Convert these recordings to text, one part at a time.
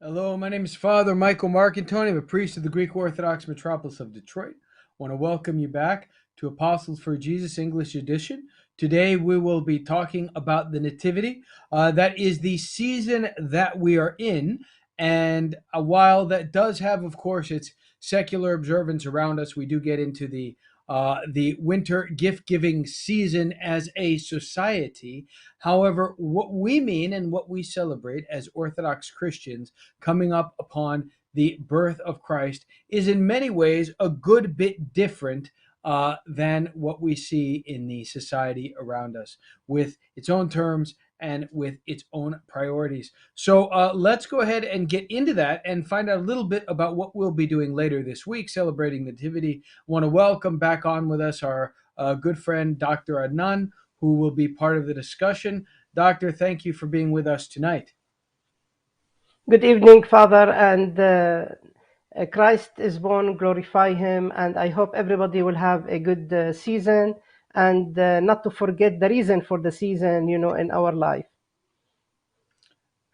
Hello, my name is Father Michael Marcantoni. I'm a priest of the Greek Orthodox metropolis of Detroit. I want to welcome you back to Apostles for Jesus English edition. Today we will be talking about the Nativity. That is the season that we are in. And while that does have, of course, its secular observance around us, we do get into the winter gift giving season as a society. However, what we mean and what we celebrate as Orthodox Christians coming up upon the birth of Christ is in many ways a good bit different than what we see in the society around us, with its own terms and with its own priorities. So let's go ahead and get into that and find out a little bit about what we'll be doing later this week, celebrating the Nativity. I want to welcome back on with us our good friend, Dr. Adnan, who will be part of the discussion. Doctor, thank you for being with us tonight. Good evening, Father, and Christ is born, glorify him, and I hope everybody will have a good season and not to forget the reason for the season, in our life.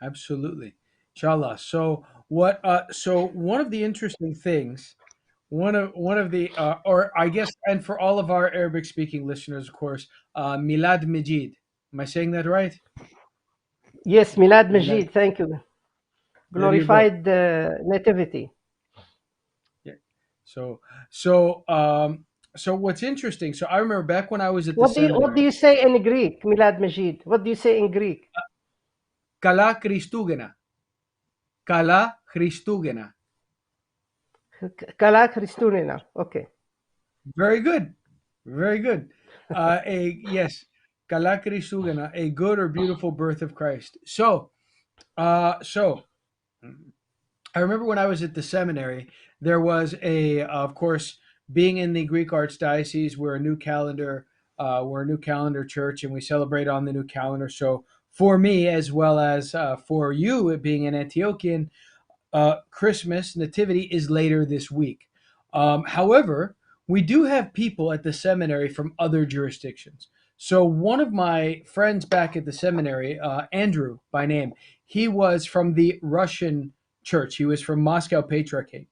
Absolutely. Inshallah. So what so one of the interesting things, one of the or I guess, and for all of our Arabic speaking listeners, of course, Milad Majid. Am I saying that right? Yes, Milad Milad. Majid, thank you. There you go. Glorified Nativity. Yeah. So so um so what's interesting, so I remember back when I was at the What do you seminary, say in Greek, Milad Majid? What do you say in Greek? Kala Christougena. Kala Christougena. Kala Christoulina. Okay. Very good. Very good. A yes, Kalakari Sugana, a good or beautiful birth of Christ. So I remember when I was at the seminary, there was of course, being in the Greek Archdiocese, we're a new calendar church, and we celebrate on the new calendar. So for me, as well as for you, it being an Antiochian, Christmas Nativity is later this week. However, we do have people at the seminary from other jurisdictions. So one of my friends back at the seminary, Andrew by name, he was from the Russian church. He was from Moscow Patriarchate.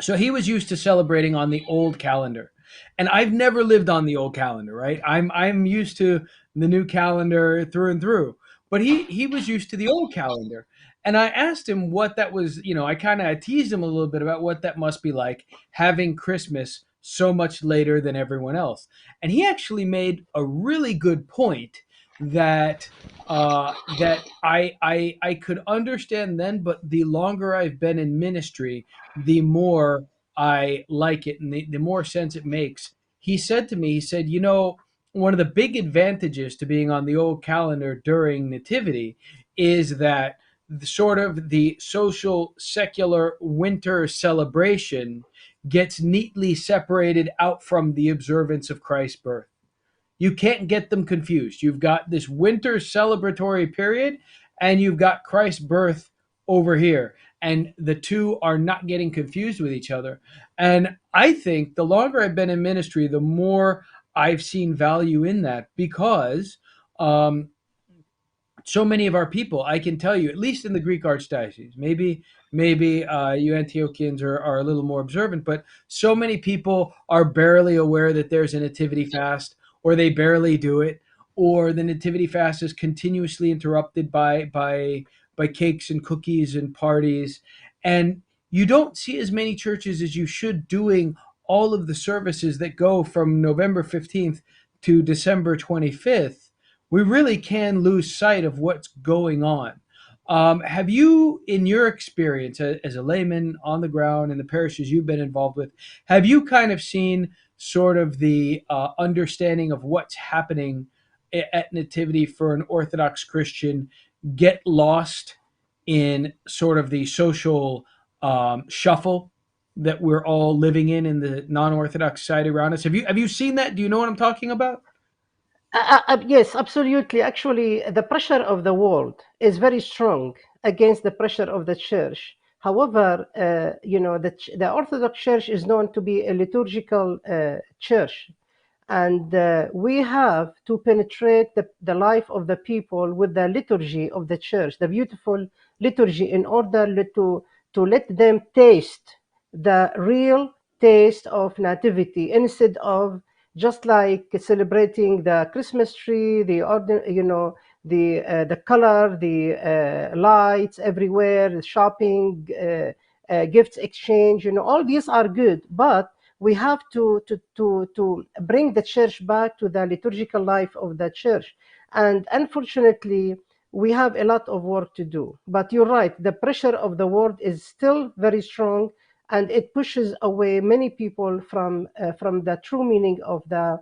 So he was used to celebrating on the old calendar. And I've never lived on the old calendar, right? I'm used to the new calendar through and through. But he was used to the old calendar. And I asked him what that was, I kind of teased him a little bit about what that must be like having Christmas so much later than everyone else. And he actually made a really good point that that I could understand then, but the longer I've been in ministry, the more I like it and the more sense it makes. He said to me, he said, one of the big advantages to being on the old calendar during Nativity is that the social secular winter celebration gets neatly separated out from the observance of Christ's birth. You can't get them confused. You've got this winter celebratory period, and you've got Christ's birth over here. And the two are not getting confused with each other. And I think the longer I've been in ministry, the more I've seen value in that, because um, so many of our people, I can tell you, at least in the Greek Archdiocese, maybe you Antiochians are a little more observant, but so many people are barely aware that there's a nativity fast, or they barely do it, or the nativity fast is continuously interrupted by cakes and cookies and parties, and you don't see as many churches as you should doing all of the services that go from November 15th to December 25th. We really can lose sight of what's going on. Have you, in your experience as a layman on the ground in the parishes you've been involved with, have you kind of seen sort of the understanding of what's happening at Nativity for an Orthodox Christian get lost in sort of the social shuffle that we're all living in the non-Orthodox society around us? Have you seen that? Do you know what I'm talking about? Yes, absolutely. Actually, the pressure of the world is very strong against the pressure of the church. However, the Orthodox Church is known to be a liturgical church, and we have to penetrate the life of the people with the liturgy of the church, the beautiful liturgy, in order to let them taste the real taste of nativity, instead of just like celebrating the Christmas tree, the the color, the lights everywhere, the shopping, gifts exchange. All these are good, but we have to bring the church back to the liturgical life of the church. And unfortunately, we have a lot of work to do. But you're right, the pressure of the world is still very strong, and it pushes away many people from the true meaning of the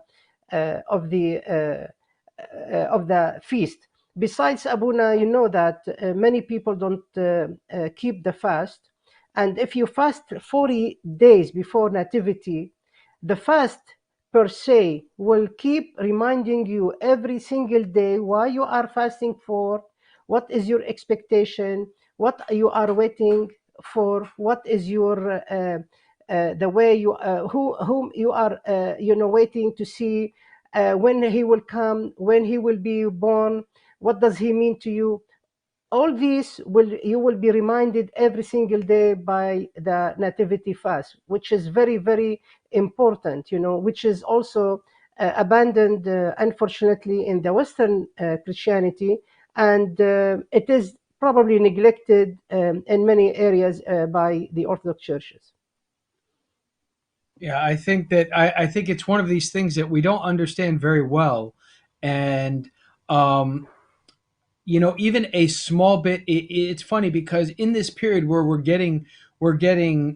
feast. Besides, Abuna, you know that many people don't keep the fast. And if you fast 40 days before Nativity, the fast per se will keep reminding you every single day why you are fasting for, what is your expectation, what you are waiting for, what is your the way you whom you are waiting to see, when he will come, when he will be born, what does he mean to you. All these will you will be reminded every single day by the nativity fast, which is very, very important, which is also abandoned, unfortunately, in the Western Christianity, and it is probably neglected in many areas by the Orthodox churches. Yeah, I think it's one of these things that we don't understand very well, and um, even a small bit. It's funny because in this period where we're getting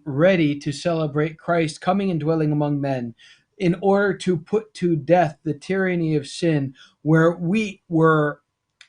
ready to celebrate Christ coming and dwelling among men, in order to put to death the tyranny of sin, where we were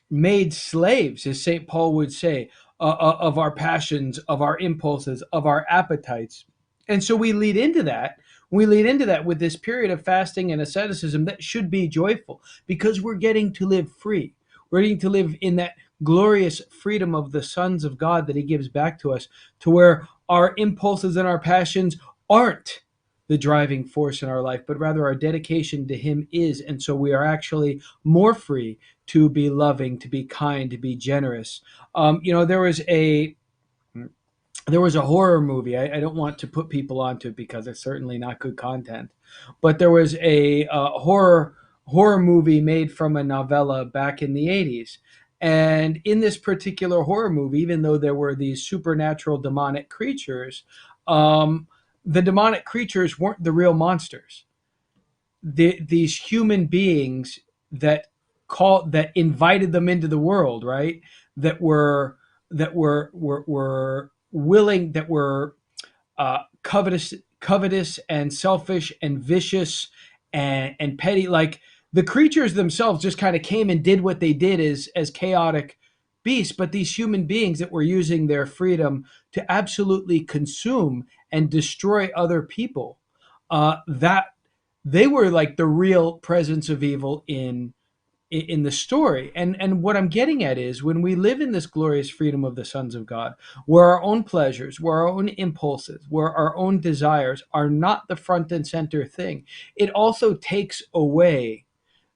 made slaves, as St. Paul would say, of our passions, of our impulses, of our appetites. And so we lead into that. We lead into that with this period of fasting and asceticism that should be joyful because we're getting to live free. We're getting to live in that glorious freedom of the sons of God that He gives back to us, to where our impulses and our passions aren't the driving force in our life, but rather our dedication to Him is. And so we are actually more free to be loving, to be kind, to be generous. There was a horror movie. I don't want to put people onto it because it's certainly not good content, but there was a horror movie made from a novella back in the 80s. And in this particular horror movie, even though there were these supernatural demonic creatures, um, the demonic creatures weren't the real monsters. These human beings that invited them into the world, right? That were willing, that were covetous and selfish and vicious and petty. Like the creatures themselves just kind of came and did what they did as chaotic beasts, but these human beings that were using their freedom to absolutely consume and destroy other people, that they were like the real presence of evil in the story. And what I'm getting at is when we live in this glorious freedom of the sons of God, where our own pleasures, where our own impulses, where our own desires are not the front and center thing, it also takes away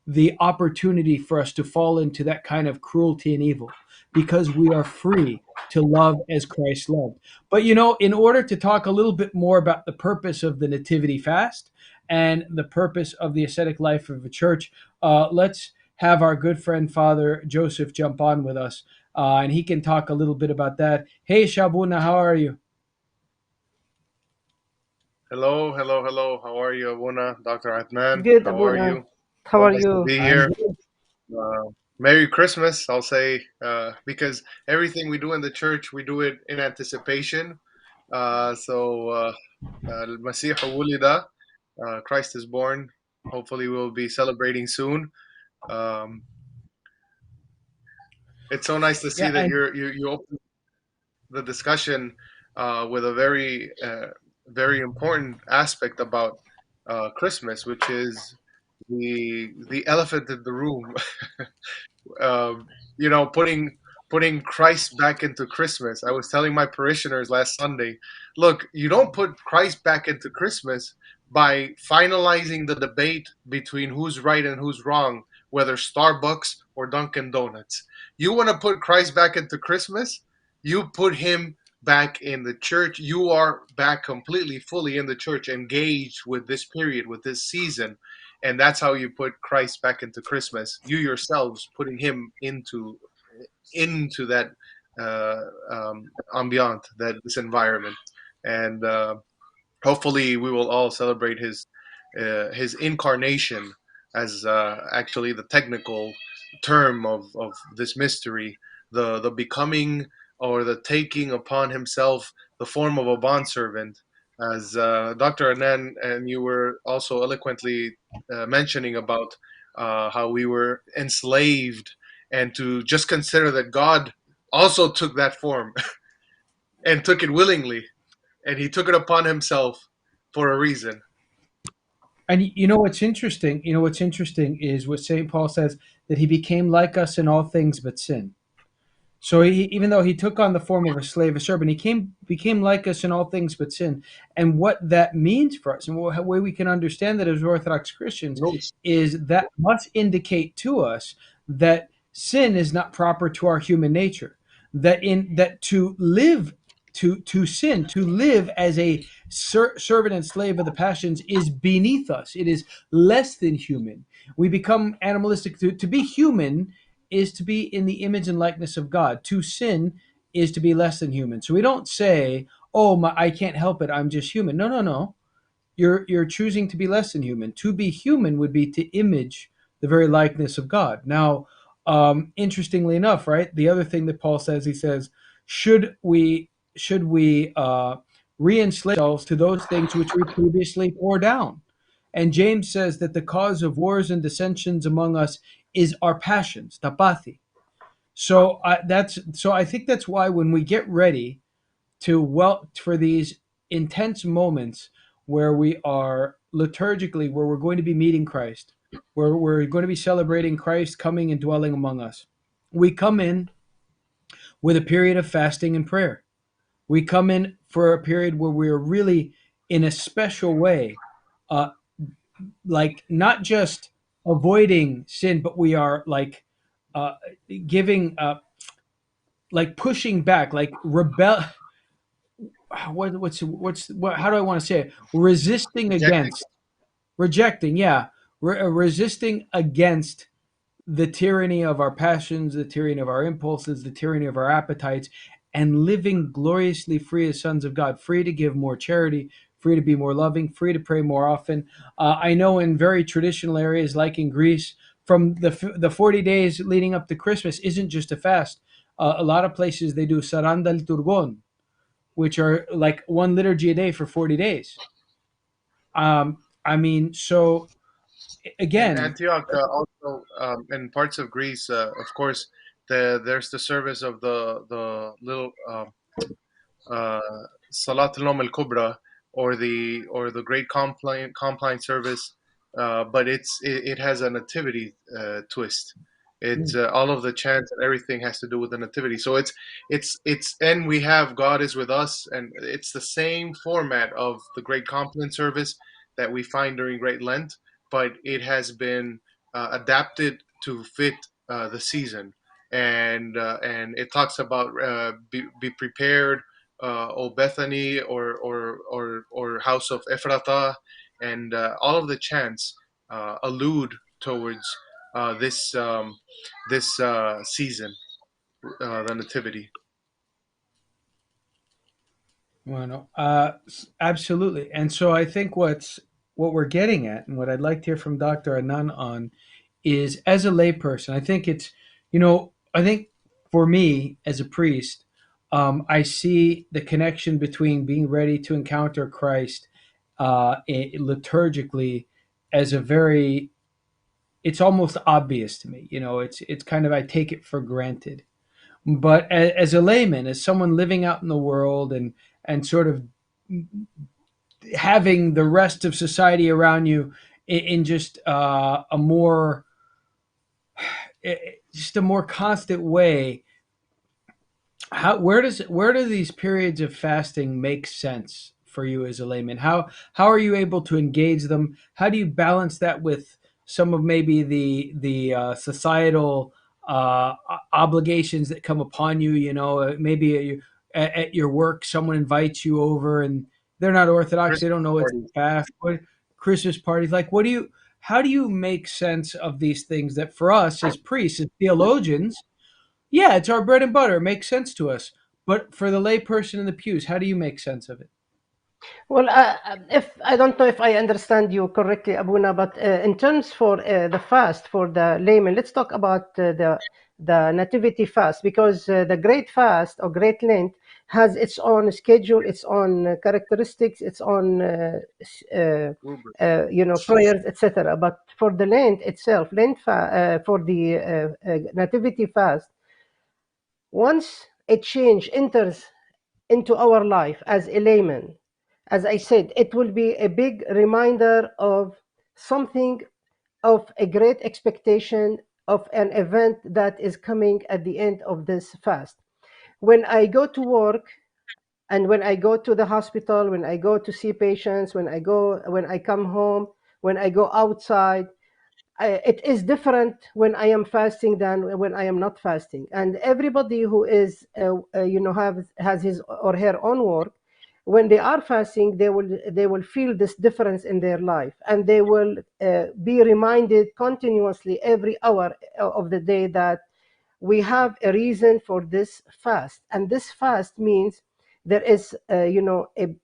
the opportunity for us to fall into that kind of cruelty and evil because we are free to love as Christ loved. But in order to talk a little bit more about the purpose of the Nativity fast and the purpose of the ascetic life of a church, let's have our good friend Father Joseph jump on with us, and he can talk a little bit about that. Hey, Shabuna, how are you? Hello, hello, hello. How are you, Abuna? Dr. Adnan, Good, how are Abuna. you? How So are nice to you? be I'm here. good. Merry Christmas, I'll say, because everything we do in the church, we do it in anticipation. Al-Masih wulida, Christ is born. Hopefully, we'll be celebrating soon. Um, it's so nice to see Yeah, that and you open the discussion with a very important aspect about Christmas, which is the elephant in the room. Putting Christ back into Christmas. I was telling my parishioners last Sunday, look, you don't put Christ back into Christmas by finalizing the debate between who's right and who's wrong, whether Starbucks or Dunkin' Donuts. You want to put Christ back into Christmas? You put him back in the church. You are back completely, fully in the church, engaged with this period, with this season. And that's how you put Christ back into Christmas. You yourselves putting him into that uh, ambient, that this environment, and hopefully we will all celebrate his incarnation, as actually the technical term of this mystery, the becoming or the taking upon himself the form of a bondservant, as Dr. Anan and you were also eloquently mentioning about how we were enslaved, and to just consider that God also took that form and took it willingly, and he took it upon himself for a reason. And you know what's interesting? You know what's interesting is what St. Paul says, that he became like us in all things but sin. So even though he took on the form of a slave, a servant, he became like us in all things but sin. And what that means for us, and what way we can understand that as Orthodox Christians, No, is that must indicate to us that sin is not proper to our human nature. That to live to sin, to live as a servant and slave of the passions, is beneath us. It is less than human. We become animalistic. To be human is to be in the image and likeness of God. To sin is to be less than human. So we don't say, "Oh, I can't help it. I'm just human." No, no, no. You're choosing to be less than human. To be human would be to image the very likeness of God. Now, interestingly enough, right? The other thing that Paul says, he says, should we re-enslave ourselves to those things which we previously tore down? And James says that the cause of wars and dissensions among us is our passions, tapathy. So I think that's why when we get ready for these intense moments where we are liturgically, where we're going to be meeting Christ, where we're going to be celebrating Christ coming and dwelling among us, we come in with a period of fasting and prayer. We come in for a period where we're really, in a special way, uh, like not just avoiding sin, but we are like uh, giving, like pushing back, like rebel. How do I want to say it? Resisting rejecting. against, rejecting, yeah, resisting against the tyranny of our passions, the tyranny of our impulses, the tyranny of our appetites, and living gloriously free as sons of God, free to give more charity, free to be more loving, free to pray more often. I know in very traditional areas, like in Greece, from the 40 days leading up to Christmas isn't just a fast. A lot of places they do saranda liturgon, which are like one liturgy a day for 40 days. I mean, so In again, Antioch, also in parts of Greece, of course, there's the service of the little uh, Salat al al Kubra, or the Great Compline service, but it has a nativity twist. It's all of the chants and everything has to do with the nativity. So it's and we have God is with us, and it's the same format of the Great Compline service that we find during Great Lent, but it has been adapted to fit the season, and it talks about be prepared, O Bethany, or house of Ephrata, and all of the chants allude towards this season, the Nativity. well, no, absolutely. And so I think what we're getting at, and what I'd like to hear from Dr. Anan on, is as a layperson, I think it's, I think for me as a priest, I see the connection between being ready to encounter Christ liturgically as a very, it's almost obvious to me. It's kind of, I take it for granted. But as a layman, as someone living out in the world, and sort of having the rest of society around you in just a more, just a more constant way, where do these periods of fasting make sense for you as a layman? How are you able to engage them? How do you balance that with some of maybe the societal obligations that come upon you? You know, maybe at your work, someone invites you over and they're not Orthodox. They Christmas don't know it's parties. fast. What Christmas parties like? What do you? How do you make sense of these things that for us as priests, as theologians, yeah, it's our bread and butter. It makes sense to us. But for the layperson in the pews, how do you make sense of it? Well, if I don't know if I understand you correctly, Abuna, but in terms for the fast for the layman, let's talk about the nativity fast, because the great fast or great Lent has its own schedule, its own characteristics, its own Rubric. prayers, etc. But for the Lent itself, for the nativity fast, once a change enters into our life as a layman, as I said, it will be a big reminder of something, of a great expectation of an event that is coming at the end of this fast. When I go to work and when I go to the hospital, when I go to see patients, when I come home, when I go outside, it is different when I am fasting than when I am not fasting. And everybody who is, has his or her own work, when they are fasting, they will feel this difference in their life, and they will be reminded continuously every hour of the day that we have a reason for this fast, and this fast means there is, a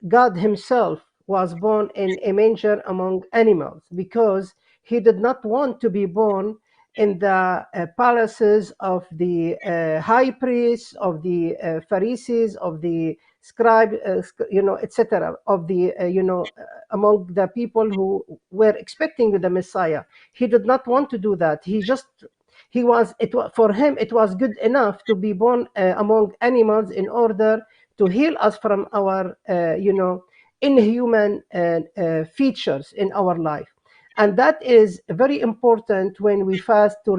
God Himself was born in a manger among animals because He did not want to be born in the palaces of the high priests, of the Pharisees, of the scribe, etc., of the, among the people who were expecting the Messiah. He did not want to do that. He was, it was, for him, it was good enough to be born among animals in order to heal us from our, inhuman features in our life. And that is very important when we fast to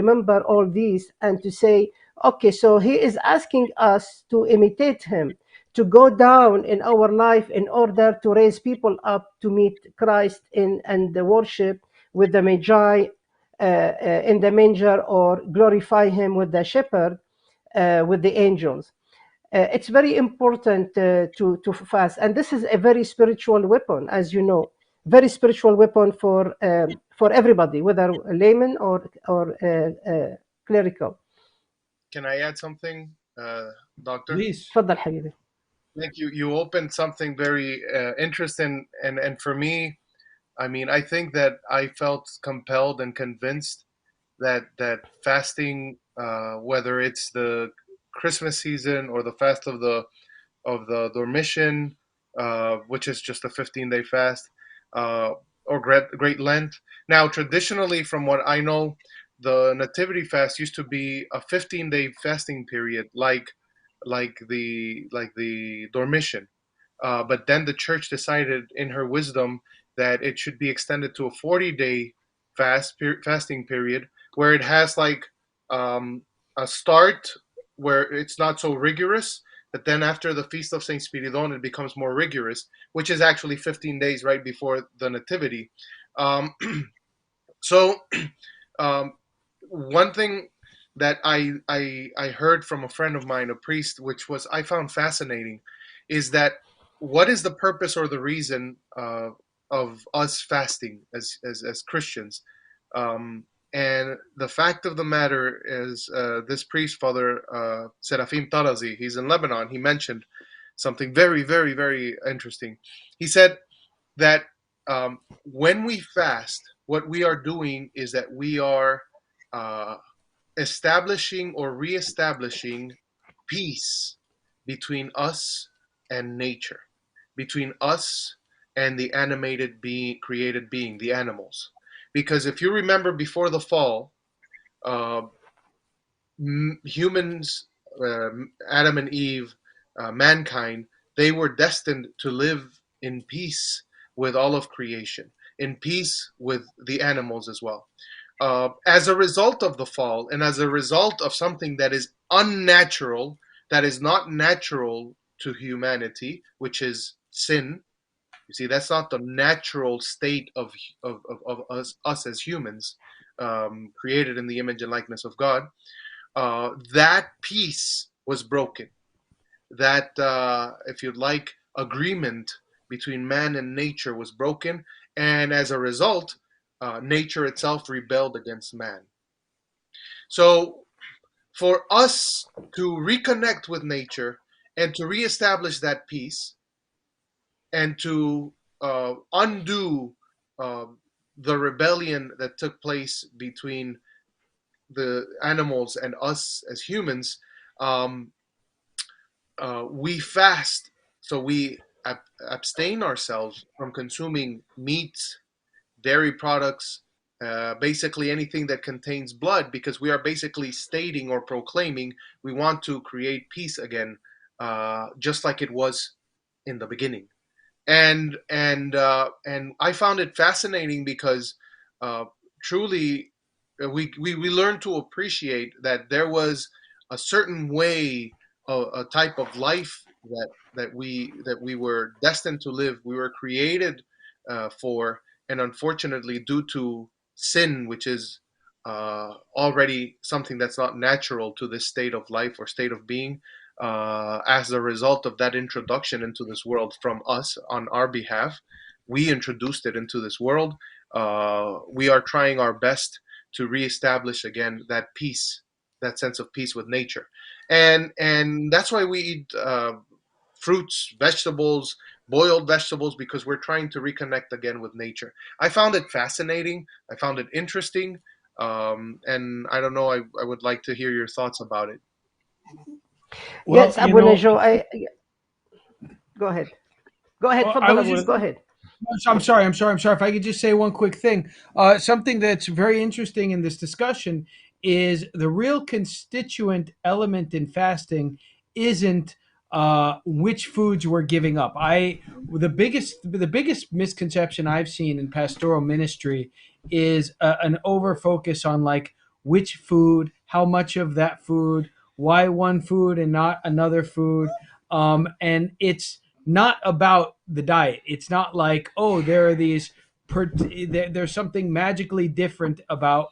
remember all these and to say, okay, so he is asking us to imitate him, to go down in our life in order to raise people up to meet Christ in and the worship with the Magi in the manger, or glorify him with the shepherd, with the angels. It's very important to fast, and this is a very spiritual weapon, as you know, very spiritual weapon for everybody, whether a layman or clerical. Can I add something, Doctor? Please. تفضل حبيبي. Thank you. You opened something very interesting, and for me, I mean, I think that I felt compelled and convinced that fasting, whether it's the Christmas season or the fast of the Dormition, which is just a 15-day fast, uh, or Great Lent. Now, traditionally, from what I know, the Nativity fast used to be a 15-day fasting period, like the Dormition. But then the church decided, in her wisdom, that it should be extended to a 40-day fasting period, where it has like a start where it's not so rigorous, but then after the Feast of Saint Spiridon, it becomes more rigorous, which is actually 15 days right before the Nativity. Um, so, um, one thing that I heard from a friend of mine, a priest, which was I found fascinating, is that what is the purpose or the reason of us fasting as Christians? Um, and the fact of the matter is, this priest, Father Serafim Tarazi, he's in Lebanon. He mentioned something very, very, very interesting. He said that when we fast, what we are doing is that we are uh, establishing or reestablishing peace between us and nature, between us and the animated being, created being, the animals. Because if you remember, before the fall, uh, humans, Adam and Eve, mankind, they were destined to live in peace with all of creation, in peace with the animals as well. As a result of the fall, and as a result of something that is unnatural, that is not natural to humanity, which is sin. You see, that's not the natural state of us as humans, created in the image and likeness of God. That peace was broken. That, if you'd like, agreement between man and nature was broken, and as a result, nature itself rebelled against man. So, for us to reconnect with nature and to reestablish that peace and to undo uh, the rebellion that took place between the animals and us as humans, um, we fast. So we abstain ourselves from consuming meats, dairy products, basically anything that contains blood, because we are basically stating or proclaiming we want to create peace again, just like it was in the beginning. And I found it fascinating because uh, truly we learned to appreciate that there was a certain way, a type of life that we were destined to live. We were created for, and unfortunately, due to sin, which is already something that's not natural to this state of life or state of being, as a result of that introduction into this world from us on our behalf. We introduced it into this world. We are trying our best to reestablish again that peace, that sense of peace with nature, and that's why we eat fruits, vegetables, boiled vegetables, because we're trying to reconnect again with nature. I found it fascinating. I found it interesting, and I don't know. I would like to hear your thoughts about it. Well, Yes, Abu Najo, go ahead. Go ahead, I تفضل was أبونا, just go ahead. I'm sorry. If I could just say one quick thing, something that's very interesting in this discussion is the real constituent element in fasting isn't which foods we're giving up. The biggest misconception I've seen in pastoral ministry is an over focus on like which food, how much of that food, why one food and not another food, and it's not about the diet. It's not like, oh, there are these there's something magically different about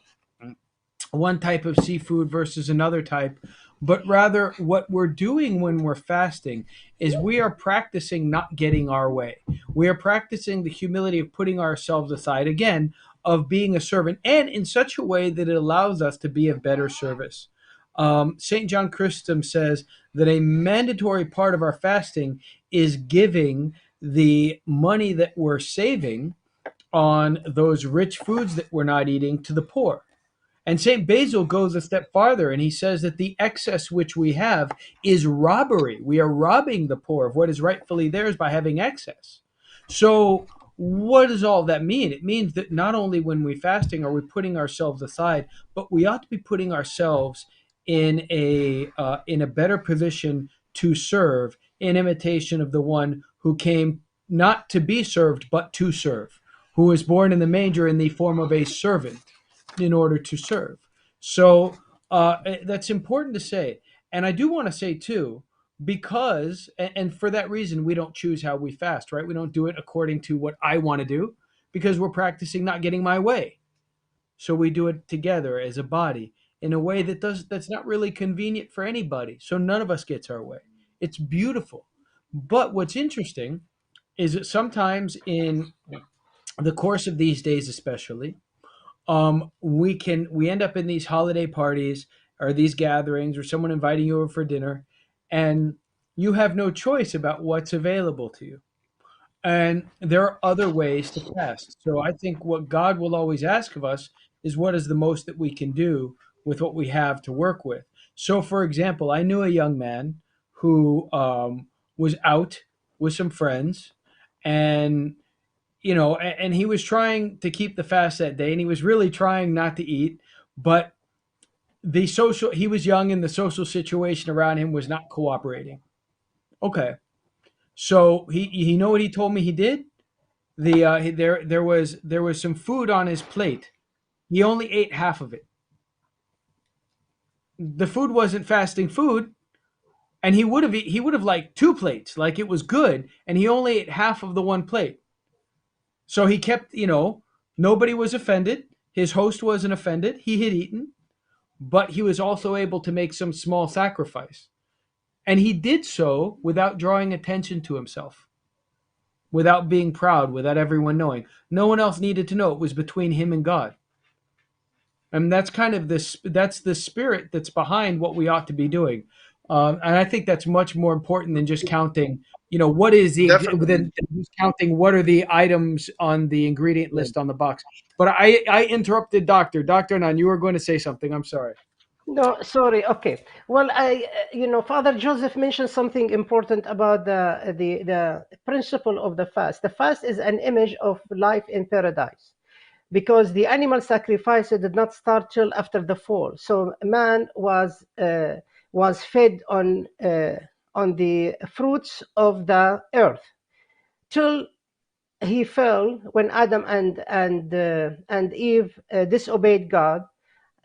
one type of seafood versus another type, but rather what we're doing when we're fasting is we are practicing not getting our way. We are practicing the humility of putting ourselves aside again, of being a servant, and in such a way that it allows us to be of better service. St. John Chrysostom says that a mandatory part of our fasting is giving the money that we're saving on those rich foods that we're not eating to the poor. And St. Basil goes a step farther and he says that the excess which we have is robbery. We are robbing the poor of what is rightfully theirs by having excess. So, what does all that mean? It means that not only when we're fasting are we putting ourselves aside, but we ought to be putting ourselves in a better position to serve, in imitation of the one who came not to be served but to serve, who was born in the manger in the form of a servant in order to serve. So that's important to say. And I do want to say too, because, and for that reason, we don't choose how we fast, right? We don't do it according to what I want to do because we're practicing not getting my way. So we do it together as a body in a way that's not really convenient for anybody. So none of us gets our way. It's beautiful. But what's interesting is that sometimes in the course of these days, especially, we end up in these holiday parties or these gatherings or someone inviting you over for dinner, and you have no choice about what's available to you. And there are other ways to fast. So I think what God will always ask of us is what is the most that we can do with what we have to work with. So, for example, I knew a young man who was out with some friends, and and he was trying to keep the fast that day, and he was really trying not to eat, but he was young, and the social situation around him was not cooperating. Okay, so he know what he told me he did. There was some food on his plate. He only ate half of it. The food wasn't fasting food. and he would have liked two plates, like it was good, and he only ate half of the one plate. So he kept, nobody was offended. His host wasn't offended. He had eaten, but he was also able to make some small sacrifice. And he did so without drawing attention to himself, without being proud, without everyone knowing. No one else needed to know. It was between him and God. And that's kind of this, that's the spirit that's behind what we ought to be doing. And I think that's much more important than just counting, what is Definitely. than just counting what are the items on the ingredient list on the box. But I interrupted Dr. Nan. You were going to say something. I'm sorry. No, sorry. Okay. Well, Father Joseph mentioned something important about the principle of the fast. The fast is an image of life in paradise, because the animal sacrifice did not start till after the fall. So man was fed on the fruits of the earth till he fell when Adam and Eve disobeyed God.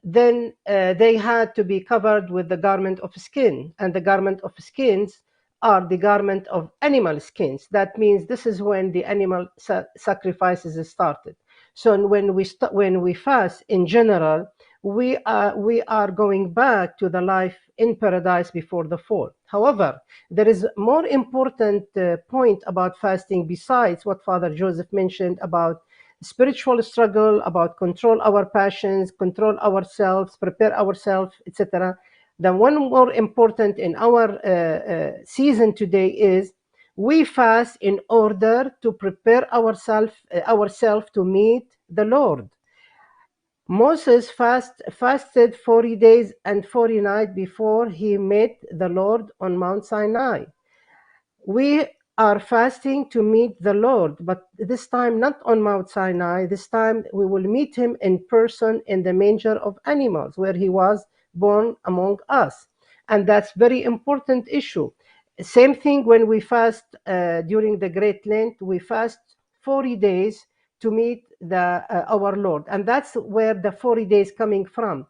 Then they had to be covered with the garment of skin, and the garment of skins are the garment of animal skins. That means this is when the animal sacrifices started. So when we fast in general, we are going back to the life in paradise before the fall. However, there is more important point about fasting besides what Father Joseph mentioned about spiritual struggle, about control our passions, control ourselves, prepare ourselves, etc. The one more important in our season today is we fast in order to prepare ourselves to meet the Lord. Moses fasted 40 days and 40 nights before he met the Lord on Mount Sinai. We are fasting to meet the Lord, but this time not on Mount Sinai. This time we will meet him in person in the manger of animals where he was born among us. And that's very important issue. Same thing when we fast during the Great Lent, we fast 40 days to meet our Lord. And that's where the 40 days coming from.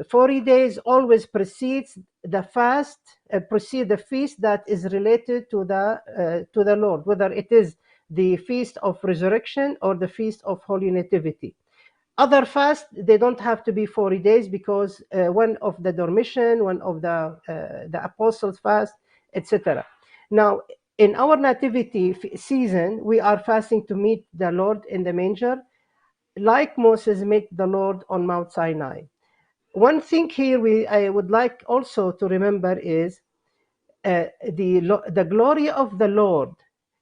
40 days always precedes the fast, precede the feast that is related to the Lord, whether it is the feast of resurrection or the feast of Holy Nativity. Other fasts, they don't have to be 40 days because one of the Dormition, one of the Apostles' fast, etc. Now, in our Nativity season, we are fasting to meet the Lord in the manger, like Moses met the Lord on Mount Sinai. One thing here I would like also to remember is the glory of the Lord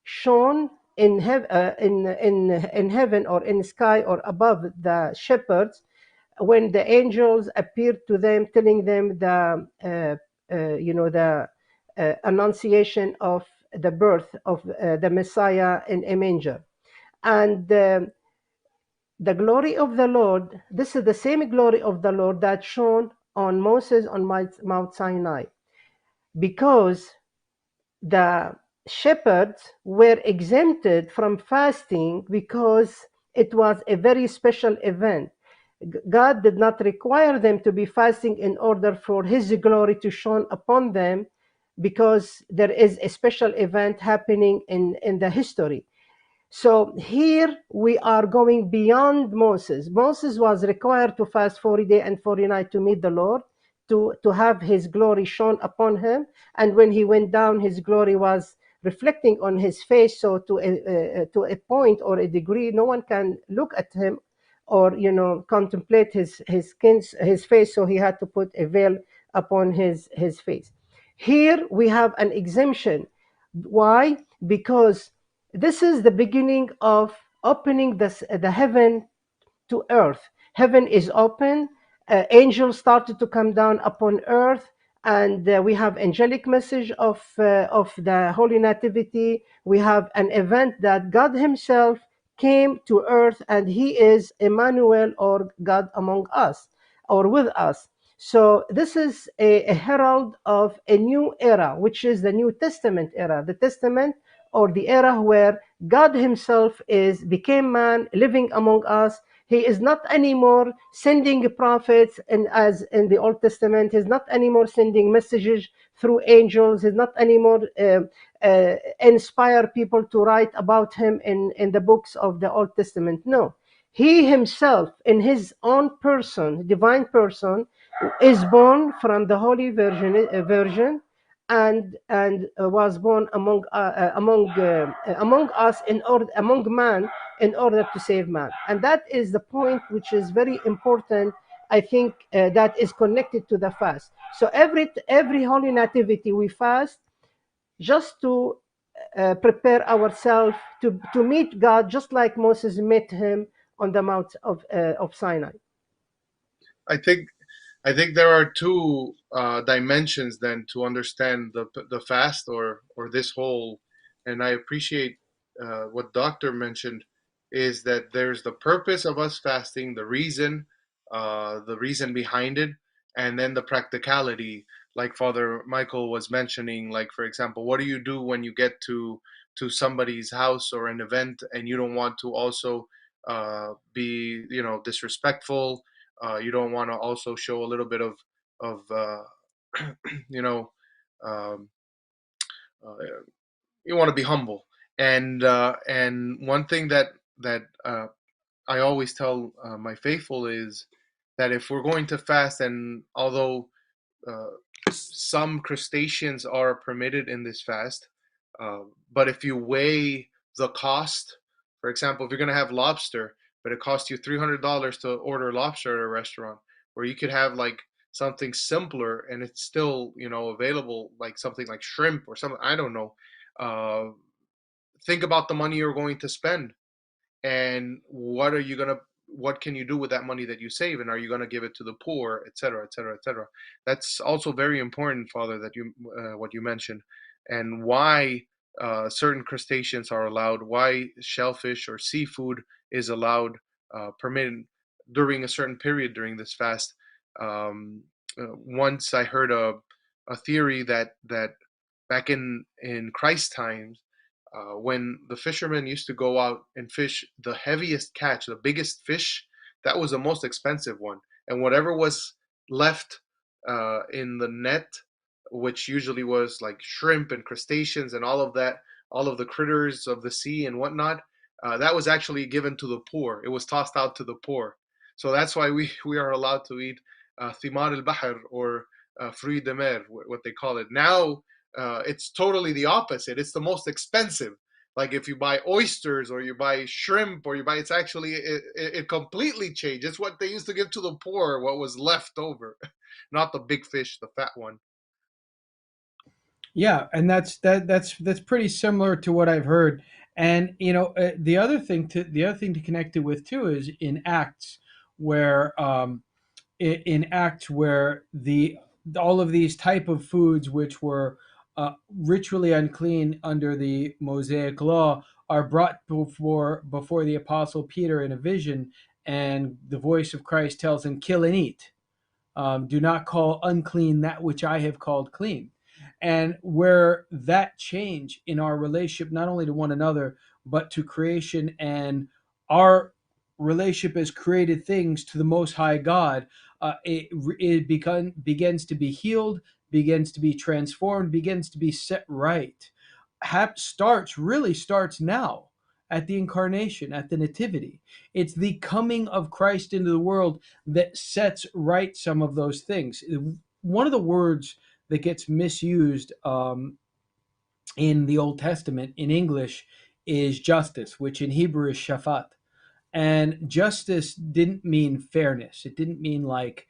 shone in heaven or in sky or above the shepherds when the angels appeared to them, telling them the annunciation of the birth of the Messiah in a manger. And the glory of the Lord, this is the same glory of the Lord that shone on Moses on Mount Sinai, because the shepherds were exempted from fasting because it was a very special event. God did not require them to be fasting in order for his glory to shine upon them, because there is a special event happening in the history. So here we are going beyond Moses. Moses was required to fast 40 days and 40 nights to meet the Lord, to have his glory shone upon him. And when he went down, his glory was reflecting on his face. So to a point or a degree, no one can look at him or contemplate his face. So he had to put a veil upon his face. Here we have an exemption. Why? Because this is the beginning of opening the heaven to earth. Heaven is open. Angels started to come down upon earth, and we have angelic message of the Holy Nativity. We have an event that God Himself came to earth, and He is Emmanuel, or God among us, or with us. So this is a herald of a new era, which is the New Testament era. The Testament, or the era where God Himself became man, living among us. He is not anymore sending prophets, and as in the Old Testament, he's not anymore sending messages through angels. He's not anymore inspire people to write about him in the books of the Old Testament. No, he himself, in his own person, divine person, is born from the Holy Virgin, and was born among us, in order among man, in order to save man. And that is the point which is very important. I think that is connected to the fast. So every Holy Nativity we fast just to prepare ourselves to meet God, just like Moses met him on the Mount of Sinai. I think I think there are two dimensions then to understand the fast or this whole, and I appreciate what Doctor mentioned is that there's the purpose of us fasting, the reason behind it, and then the practicality, like Father Michael was mentioning. Like for example, what do you do when you get to somebody's house or an event and you don't want to also be disrespectful, you don't want to also show a little bit of you know um, uh, you want to be humble. And one thing that I always tell my faithful is that if we're going to fast, and although uh, some crustaceans are permitted in this fast, but if you weigh the cost, for example, if you're going to have lobster, but it costs you $300 to order lobster at a restaurant, where you could have like something simpler and it's still available, like something like shrimp or something. I don't know. Uh, think about the money you're going to spend, and what can you do with that money that you save, and are you gonna give it to the poor, etc., etc., etc. That's also very important, Father, that you what you mentioned, and why certain crustaceans are allowed, why shellfish or seafood is allowed, permitted during a certain period during this fast. Once I heard a theory that back in Christ times, when the fishermen used to go out and fish the heaviest catch, the biggest fish, that was the most expensive one. And whatever was left in the net, which usually was like shrimp and crustaceans and all of that, all of the critters of the sea and whatnot, that was actually given to the poor. It was tossed out to the poor. So that's why we are allowed to eat thimar al-bahr, or fruit de mer, what they call it. Now it's totally the opposite. It's the most expensive. Like if you buy oysters or you buy shrimp or it's actually it completely changed. It's what they used to give to the poor, what was left over, not the big fish, the fat one. Yeah, and that's pretty similar to what I've heard. And the other thing to connect it with too is in Acts, where in Acts where the all of these type of foods which were ritually unclean under the Mosaic law are brought before the apostle Peter in a vision, and the voice of Christ tells him, "Kill and eat. Do not call unclean that which I have called clean." And where that change in our relationship, not only to one another, but to creation and our relationship as created things to the Most High God, begins to be healed, begins to be transformed, begins to be set right. Really starts now at the incarnation, at the nativity. It's the coming of Christ into the world that sets right some of those things. One of the words that gets misused in the Old Testament in English is justice, which in Hebrew is shafat. And justice didn't mean fairness. It didn't mean like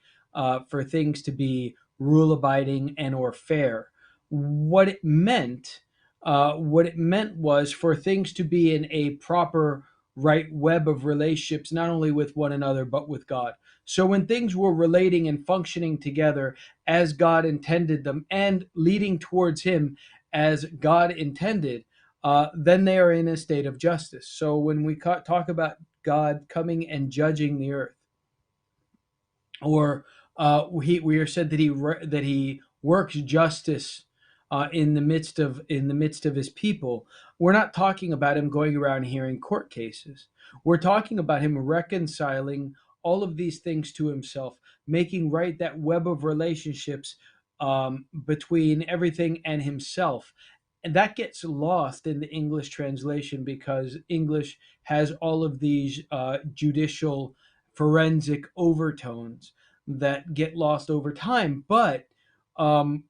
for things to be rule abiding and or fair. What it meant, was for things to be in a proper right web of relationships, not only with one another but with God. So when things were relating and functioning together as God intended them and leading towards Him as God intended, then they are in a state of justice. So when we talk about God coming and judging the earth, or we are said that he works justice in the midst of his people. We're not talking about him going around hearing court cases. We're talking about him reconciling all of these things to himself, making right that web of relationships between everything and himself. And that gets lost in the English translation because English has all of these judicial forensic overtones that get lost over time. But um,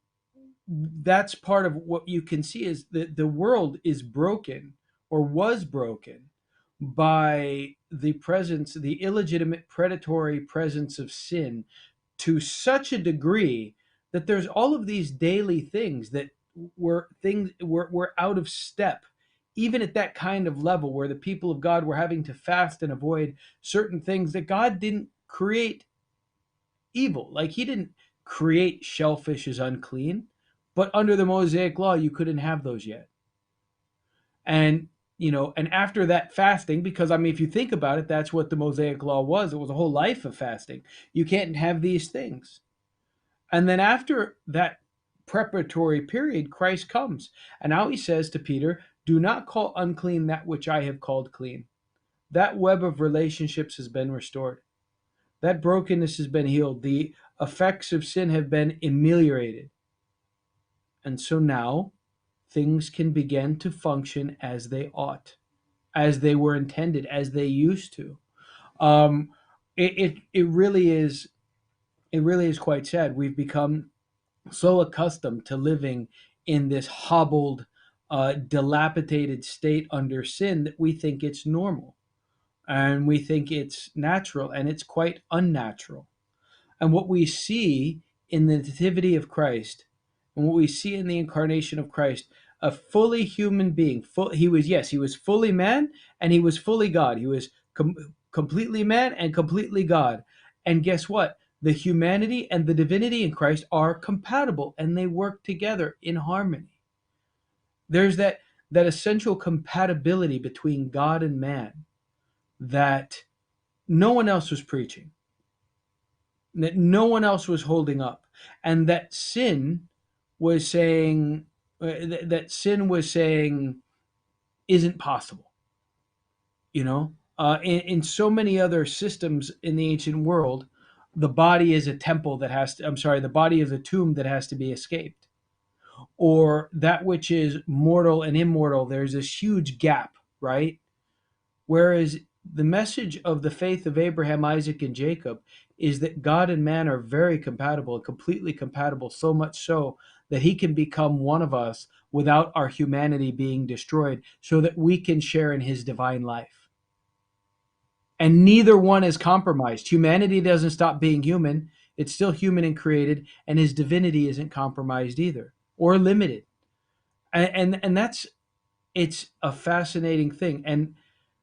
that's part of what you can see is that the world is broken or was broken by the presence, the illegitimate predatory presence of sin to such a degree that there's all of these daily things that were out of step even at that kind of level where the people of God were having to fast and avoid certain things that God didn't create evil. Like he didn't create shellfish as unclean, but under the Mosaic law, you couldn't have those yet. And and after that fasting, because I mean, if you think about it, that's what the Mosaic law was. It was a whole life of fasting. You can't have these things. And then after that preparatory period, Christ comes. And now he says to Peter, do not call unclean that which I have called clean. That web of relationships has been restored. That brokenness has been healed. The effects of sin have been ameliorated. And so now things can begin to function as they ought, as they were intended, as they used to. Um, it really is, it really is quite sad. We've become so accustomed to living in this hobbled, dilapidated state under sin that we think it's normal and we think it's natural, and it's quite unnatural. And what we see in the Nativity of Christ, and what we see in the incarnation of Christ, a fully human being, he was, yes, he was fully man and he was fully God. He was completely man and completely God. And guess what? The humanity and the divinity in Christ are compatible and they work together in harmony. There's that essential compatibility between God and man that no one else was preaching, that no one else was holding up, and that sin was saying that sin was saying isn't possible. In so many other systems in the ancient world, the body is a temple that has to. I'm sorry, the body is a tomb that has to be escaped, or that which is mortal and immortal. There's this huge gap, right? Whereas the message of the faith of Abraham, Isaac, and Jacob is that God and man are very compatible, completely compatible, so much so that he can become one of us without our humanity being destroyed, so that we can share in his divine life. And neither one is compromised. Humanity doesn't stop being human, it's still human and created, and his divinity isn't compromised either or limited. And that's it's a fascinating thing. And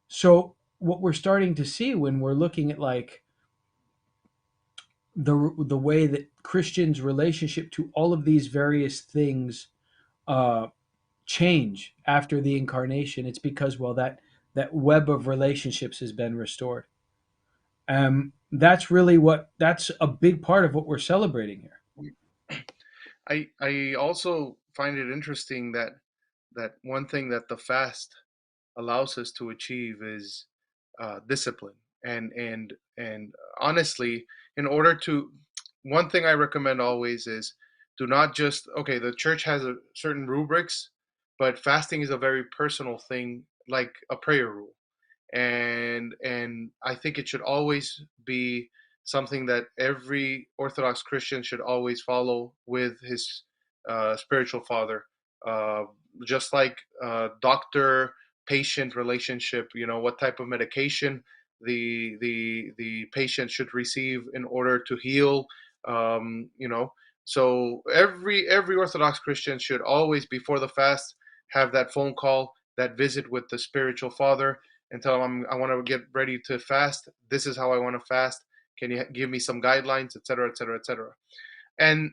so what we're starting to see when we're looking at like the way that Christians' relationship to all of these various things uh, change after the incarnation, it's because well that web of relationships has been restored. That's a big part of what we're celebrating here. I also find it interesting that one thing that the fast allows us to achieve is discipline. And honestly, in order to, one thing I recommend always is do not just, okay, the church has a certain rubrics, but fasting is a very personal thing, like a prayer rule. And I think it should always be something that every Orthodox Christian should always follow with his spiritual father. Uh, just like doctor patient relationship, what type of medication the patient should receive in order to heal. So every Orthodox Christian should always, before the fast, have that phone call, that visit with the spiritual father, and tell them, I want to get ready to fast. This is how I want to fast. Can you give me some guidelines, etc., etc., etc. And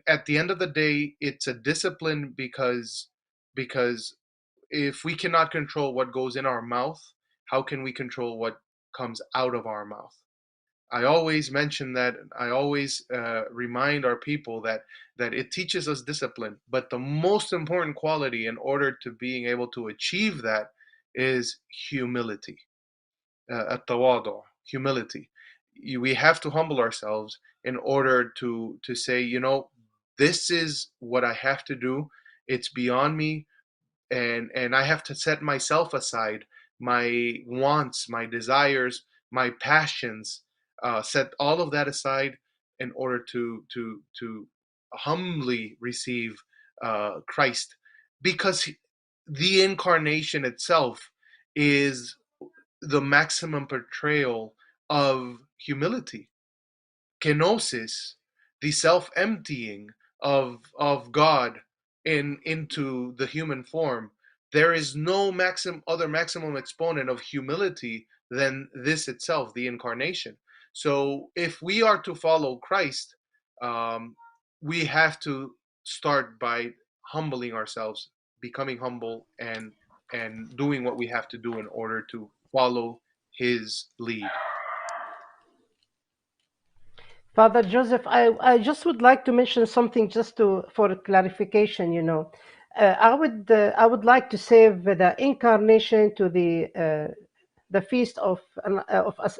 at the end of the day, it's a discipline because if we cannot control what goes in our mouth, how can we control what comes out of our mouth? I always mention that. I always remind our people that it teaches us discipline, but the most important quality in order to being able to achieve that is humility. at-tawadu, humility. We have to humble ourselves in order to say, this is what I have to do. It's beyond me, and I have to set myself aside, my wants, my desires, my passions, set all of that aside in order to humbly receive Christ, because the incarnation itself is the maximum portrayal of humility. Kenosis, the self-emptying of God into the human form. There is no other maximum exponent of humility than this itself, the incarnation. So if we are to follow Christ, um, we have to start by humbling ourselves, becoming humble, and doing what we have to do in order to follow his lead. Father Joseph, I just would like to mention something just to for clarification. I would like to save the incarnation to the feast of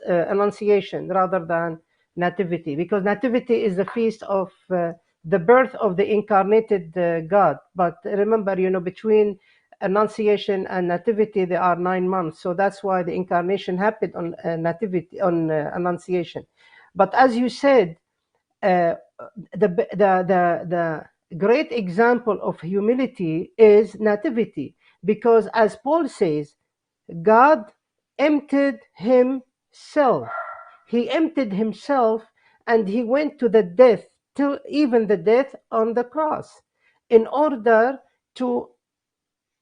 Annunciation rather than Nativity, because Nativity is the feast of the birth of the incarnated God. But remember, between Annunciation and Nativity there are 9 months, so that's why the incarnation happened on Nativity on Annunciation. But as you said, uh, the great example of humility is Nativity, because as Paul says, God emptied himself. He emptied himself, and he went to the death, till even the death on the cross, in order to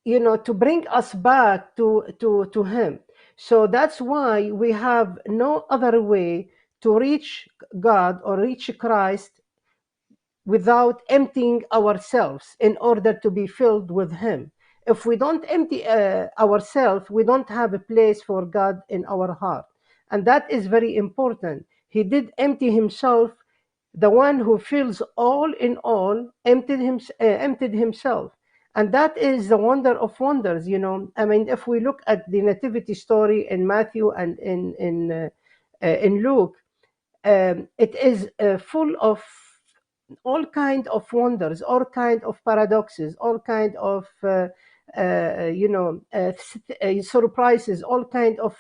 to bring us back to him. So that's why we have no other way to reach God or reach Christ without emptying ourselves in order to be filled with him. If we don't empty ourselves, we don't have a place for God in our heart, and that is very important. He did empty himself. The one who fills all in all emptied himself, and that is the wonder of wonders. I mean, if we look at the nativity story in Matthew and in Luke, it is full of all kind of wonders, all kind of paradoxes, all kind of surprises, all kind of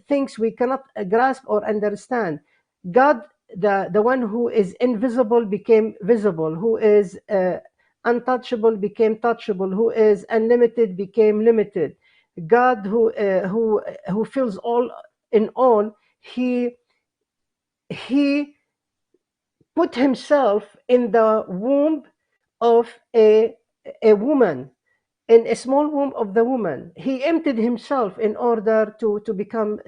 things we cannot grasp or understand. God, the one who is invisible became visible, who is untouchable became touchable, who is unlimited became limited. God, who fills all in all, he put himself in the womb of a woman, in a small womb of the woman. He emptied himself in order to become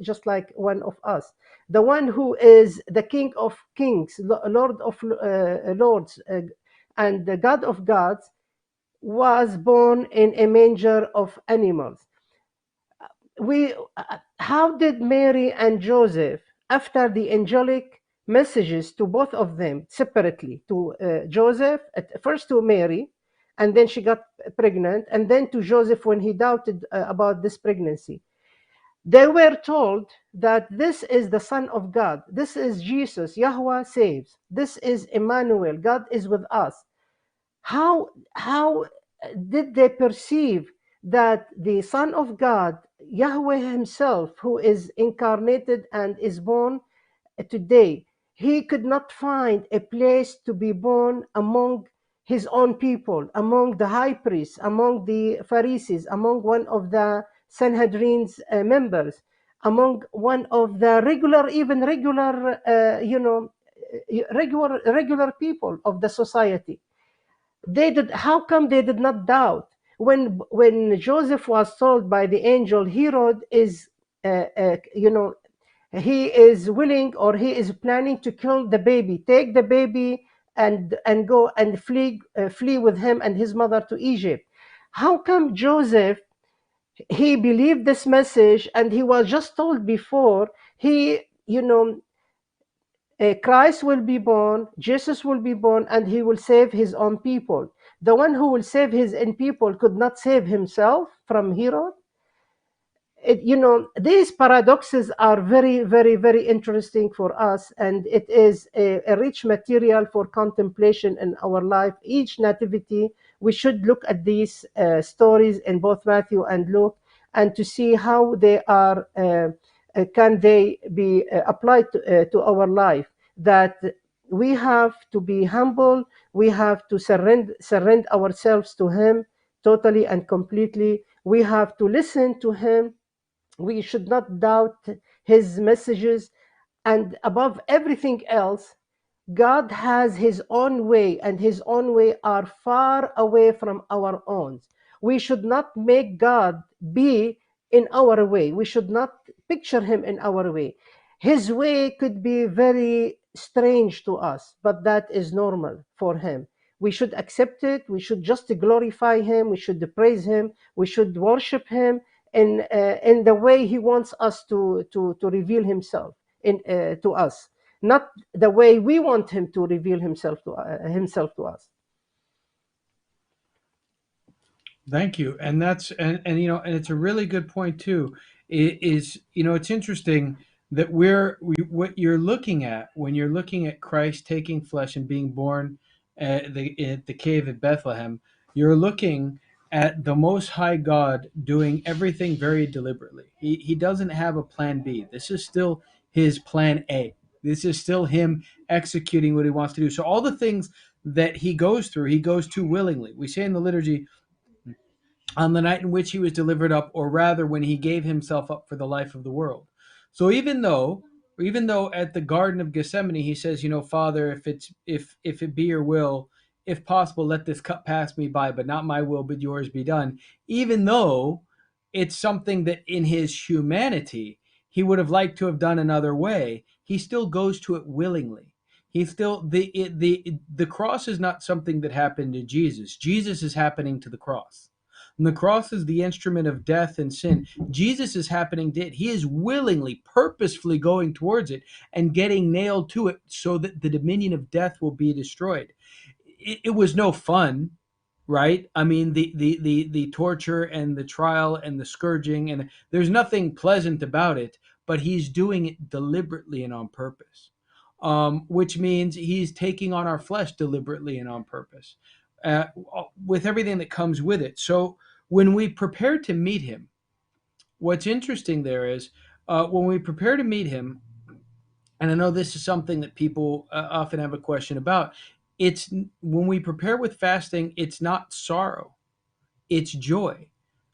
just like one of us. The one who is the King of Kings, Lord of Lords, and the God of Gods, was born in a manger of animals. We How did Mary and Joseph, after the angelic messages to both of them separately, to Joseph at first, to Mary, and then she got pregnant, and then to Joseph when he doubted about this pregnancy, they were told that this is the Son of God, this is Jesus, Yahweh saves, this is Emmanuel, God is with us. How did they perceive that the Son of God, Yahweh himself, who is incarnated and is born today, he could not find a place to be born among his own people, among the high priests, among the Pharisees, among one of the Sanhedrin's members, among one of the regular people of the society? They did. How come they did not doubt when Joseph was told by the angel, Herod is he is willing, or he is planning to kill the baby, take the baby and go and flee with him and his mother to Egypt? How come Joseph, he believed this message, and he was just told before, he Christ will be born, Jesus will be born, and he will save his own people. The one who will save his own people could not save himself from Herod. these paradoxes are very, very, very interesting for us, and it is a rich material for contemplation in our life. Each nativity, we should look at these stories in both Matthew and Luke, and to see how they are, can they be applied to our life. That we have to be humble, we have to surrender ourselves to Him totally and completely. We have to listen to Him. We should not doubt His messages. And above everything else, God has His own way, and His own way are far away from our own. We should not make God be in our way. We should not picture Him in our way. His way could be very strange to us, but that is normal for Him. We should accept it. We should just glorify Him. We should praise Him. We should worship Him in the way He wants us to reveal Himself to us, not the way we want Him to reveal Himself to us. Thank you. And that's and and it's a really good point too. Is it's interesting that what you're looking at when you're looking at Christ taking flesh and being born at the cave at Bethlehem, you're looking at the Most High God doing everything very deliberately. He doesn't have a plan B. This is still his plan A. This is still him executing what he wants to do. So all the things that he goes through, he goes to willingly. We say in the liturgy, on the night in which he was delivered up, or rather when he gave himself up for the life of the world. So even though at the Garden of Gethsemane he says, Father, if it be your will, if possible, let this cup pass me by, but not my will, but yours be done. Even though it's something that in his humanity he would have liked to have done another way, he still goes to it willingly. He still the cross is not something that happened to Jesus. Jesus is happening to the cross. And the cross is the instrument of death and sin. Jesus is happening to it. He is willingly, purposefully going towards it and getting nailed to it so that the dominion of death will be destroyed. It was no fun, right? I mean, the torture and the trial and the scourging, and there's nothing pleasant about it, but he's doing it deliberately and on purpose. Which means he's taking on our flesh deliberately and on purpose, uh, with everything that comes with it. So when we prepare to meet him, what's interesting there is, when we prepare to meet him, and I know this is something that people often have a question about. It's when we prepare with fasting, it's not sorrow, it's joy.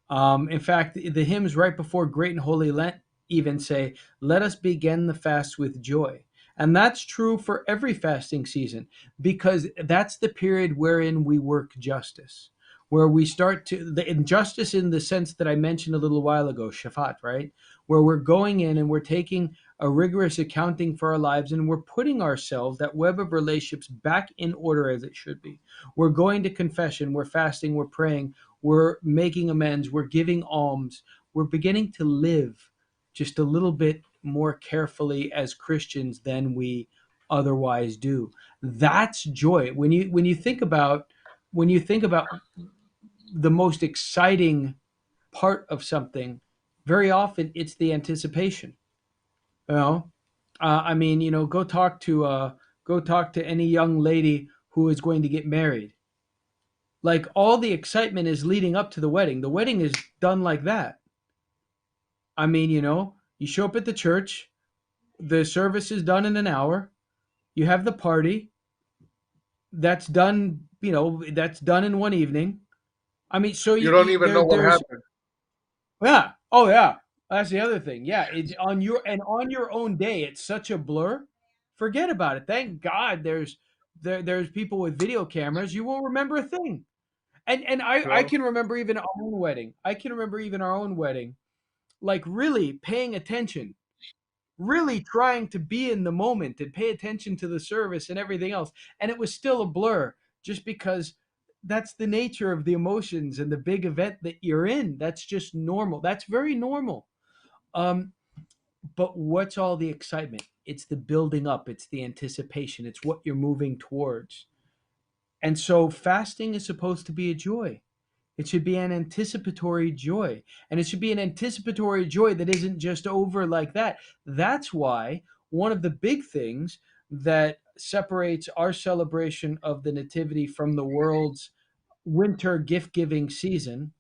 In fact, the hymns right before Great and Holy Lent even say, "Let us begin the fast with joy." And that's true for every fasting season, because that's the period wherein we work justice, where we start to, the injustice in the sense that I mentioned a little while ago, Shaphat, right? Where we're going in and we're taking a rigorous accounting for our lives, and we're putting ourselves, that web of relationships, back in order as it should be. We're going to confession, we're fasting, we're praying, we're making amends, we're giving alms, we're beginning to live just a little bit more carefully as Christians than we otherwise do. That's joy. When you think about the most exciting part of something, very often it's the anticipation. You know, I mean, go talk to any young lady who is going to get married. Like, all the excitement is leading up to the wedding. The wedding is done like that. I mean, you show up at the church, the service is done in an hour, you have the party, that's done in one evening. I mean, so You don't even know what there's, happened. yeah, oh yeah, that's the other thing. Yeah, it's on your own day. It's such a blur. Forget about it. Thank God there's people with video cameras. You won't remember a thing. And I No, can remember even our own wedding. I can remember even our own wedding, like really paying attention, really trying to be in the moment and pay attention to the service and everything else. And it was still a blur, just because that's the nature of the emotions and the big event that you're in. That's just normal. That's very normal. Um, but what's all the excitement? It's the building up, it's the anticipation, it's what you're moving towards. And so fasting is supposed to be a joy. It should be an anticipatory joy. And it should be an anticipatory joy that isn't just over like that. That's why one of the big things that separates our celebration of the Nativity from the world's winter gift giving season,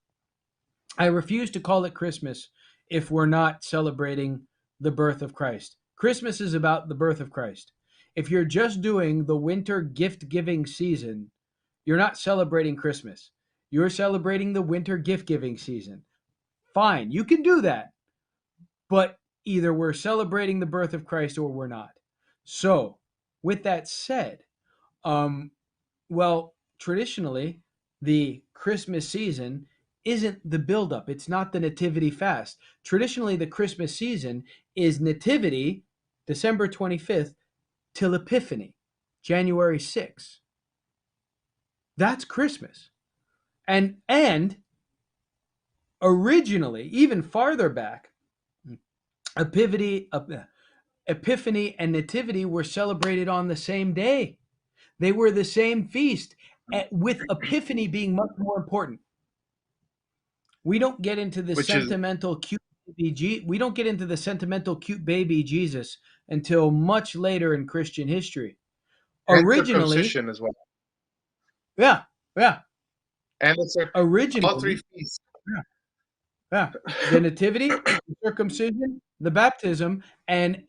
I refuse to call it Christmas if we're not celebrating the birth of Christ. Christmas is about the birth of Christ. If you're just doing the winter gift giving season, you're not celebrating Christmas. You're celebrating the winter gift giving season. Fine, you can do that, but either we're celebrating the birth of Christ or we're not. So, with that said, um, well, traditionally, the Christmas season isn't the buildup. It's not the Nativity fast. Traditionally, the Christmas season is Nativity, December 25th, till Epiphany, January 6th. That's Christmas. And originally, even farther back, Epiphany, Epiphany and Nativity were celebrated on the same day. They were the same feast, with Epiphany being much more important. We don't get into the which is sentimental cute we don't get into the sentimental cute baby Jesus until much later in Christian history. and Originally, circumcision as well, yeah, yeah, and it's all three originally, feasts. yeah, yeah, the nativity, the circumcision, the baptism, and